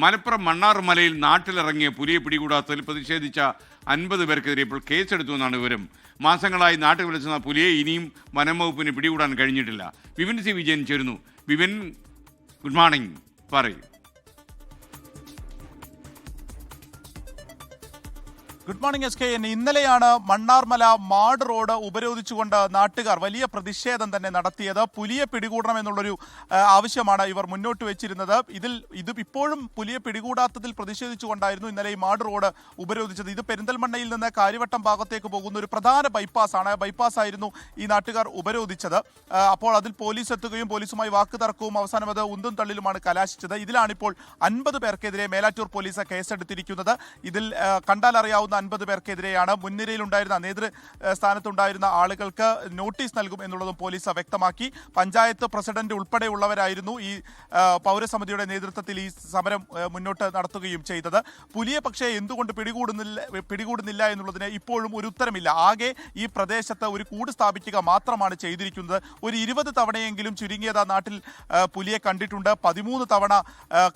മലപ്പുറം മണ്ണാർമലയിൽ നാട്ടിലിറങ്ങിയ പുലിയെ പിടികൂടാത്തതിൽ പ്രതിഷേധിച്ച 50 പേർക്കെതിരെ ഇപ്പോൾ കേസെടുത്തു എന്നാണ് വിവരം. മാസങ്ങളായി നാട്ടിൽ വിളിച്ചുന്ന പുലിയെ ഇനിയും വനം വകുപ്പിന് പിടികൂടാൻ കഴിഞ്ഞിട്ടില്ല. വിപിൻ സി വിജയൻ ചേരുന്നു. വിപിൻ, ഗുഡ് മോർണിംഗ്, പറയൂ. Good morning S K N. ഇന്നലെയാണ് മണ്ണാർമല മാട് റോഡ് ഉപരോധിച്ചുകൊണ്ട് നാട്ടുകാർ വലിയ പ്രതിഷേധം തന്നെ നടത്തിയത്. പുലിയെ പിടികൂടണമെന്നുള്ളൊരു ആവശ്യമാണ് ഇവർ മുന്നോട്ട് വെച്ചിരുന്നത്. ഇത് ഇപ്പോഴും പുലിയെ പിടികൂടാത്തതിൽ പ്രതിഷേധിച്ചുകൊണ്ടായിരുന്നു ഇന്നലെ ഈ മാട് റോഡ് ഉപരോധിച്ചത്. ഇത് പെരിന്തൽമണ്ണയിൽ നിന്ന് കാര്യവട്ടം ഭാഗത്തേക്ക് പോകുന്ന ഒരു പ്രധാന ബൈപ്പാസാണ്. ബൈപ്പാസായിരുന്നു ഈ നാട്ടുകാർ ഉപരോധിച്ചത്. അപ്പോൾ അതിൽ പോലീസ് എത്തുകയും പോലീസുമായി വാക്കുതർക്കവും അവസാനം അത് ഉന്തും തള്ളിലുമാണ് കലാശിച്ചത്. ഇതിലാണിപ്പോൾ 50 പേർക്കെതിരെ മേലാറ്റൂർ പോലീസ് കേസെടുത്തിരിക്കുന്നത്. ഇതിൽ കണ്ടാൽ അറിയാവുന്ന 50 പേർക്കെതിരെയാണ്. മുൻനിരയിലുണ്ടായിരുന്ന നേതൃസ്ഥാനത്തുണ്ടായിരുന്ന ആളുകൾക്ക് നോട്ടീസ് നൽകും എന്നുള്ളതും പോലീസ് വ്യക്തമാക്കി. പഞ്ചായത്ത് പ്രസിഡന്റ് ഉൾപ്പെടെയുള്ളവരായിരുന്നു ഈ പൗരസമിതിയുടെ നേതൃത്വത്തിൽ ഈ സമരം മുന്നോട്ട് നടത്തുകയും ചെയ്തത്. പുലിയെ പക്ഷേ എന്തുകൊണ്ട് പിടികൂടുന്നില്ല എന്നുള്ളതിന് ഇപ്പോഴും ഒരു ഉത്തരമില്ല. ആകെ ഈ പ്രദേശത്ത് ഒരു കൂട് സ്ഥാപിക്കുക മാത്രമാണ് ചെയ്തിരിക്കുന്നത്. ഒരു 20 തവണയെങ്കിലും ചുരുങ്ങിയത് നാട്ടിൽ പുലിയെ കണ്ടിട്ടുണ്ട്. 13 തവണ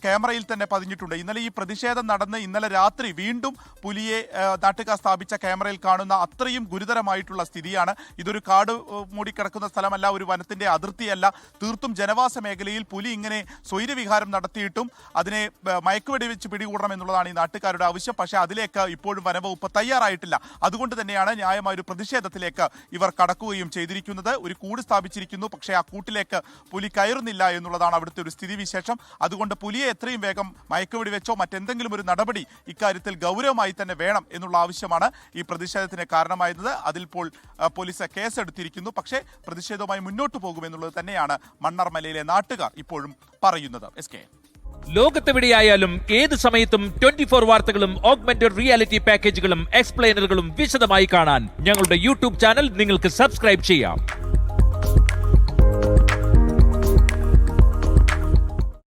ക്യാമറയിൽ തന്നെ പതിഞ്ഞിട്ടുണ്ട്. ഇന്നലെ ഈ പ്രതിഷേധം നടന്ന് ഇന്നലെ രാത്രി വീണ്ടും പുലിയെ നാട്ടുകാർ സ്ഥാപിച്ച ക്യാമറയിൽ കാണുന്ന അത്രയും ഗുരുതരമായിട്ടുള്ള സ്ഥിതിയാണ്. ഇതൊരു കാട് മൂടിക്കിടക്കുന്ന സ്ഥലമല്ല, ഒരു വനത്തിന്റെ അതിർത്തിയല്ല. തീർത്തും ജനവാസ മേഖലയിൽ പുലി ഇങ്ങനെ സ്വൈരവിഹാരം നടത്തിയിട്ടും അതിനെ മയക്കുവെടി വെച്ച് പിടികൂടണം എന്നുള്ളതാണ് ഈ നാട്ടുകാരുടെ ആവശ്യം. പക്ഷേ അതിലേക്ക് ഇപ്പോഴും വനവകുപ്പ് തയ്യാറായിട്ടില്ല. അതുകൊണ്ട് തന്നെയാണ് ന്യായമായ ഒരു പ്രതിഷേധത്തിലേക്ക് ഇവർ കടക്കുകയും ചെയ്തിരിക്കുന്നത്. ഒരു കൂട് സ്ഥാപിച്ചിരിക്കുന്നു, പക്ഷേ ആ കൂട്ടിലേക്ക് പുലി കയറുന്നില്ല എന്നുള്ളതാണ് അവിടുത്തെ ഒരു സ്ഥിതിവിശേഷം. അതുകൊണ്ട് പുലിയെ എത്രയും വേഗം മയക്കുവെടി വെച്ചോ മറ്റെന്തെങ്കിലും ഒരു നടപടി ഇക്കാര്യത്തിൽ ഗൗരവമായി തന്നെ വേണം എന്നുള്ള ആവശ്യമാണ് ഈ പ്രതിഷേധത്തിന് കാരണമായിരുന്നത്. അതിലിപ്പോൾ പോലീസ് കേസെടുത്തിരിക്കുന്നു. പക്ഷേ പ്രതിഷേധവുമായി മുന്നോട്ട് പോകുമെന്നുള്ളത് തന്നെയാണ് മണ്ണാർമലയിലെ നാട്ടുകാർ ഇപ്പോഴും പറയുന്നത്. എസ് കെ, ലോകത്തെവിടെയായാലും ഏത് സമയത്തും 24 വാർത്തകളും ഓഗ്മെന്റഡ് റിയാലിറ്റി പാക്കേജുകളും എക്സ്പ്ലെയിനറുകളും വിശദമായി കാണാൻ ഞങ്ങളുടെ യൂട്യൂബ് ചാനൽ നിങ്ങൾക്ക് സബ്സ്ക്രൈബ് ചെയ്യാം.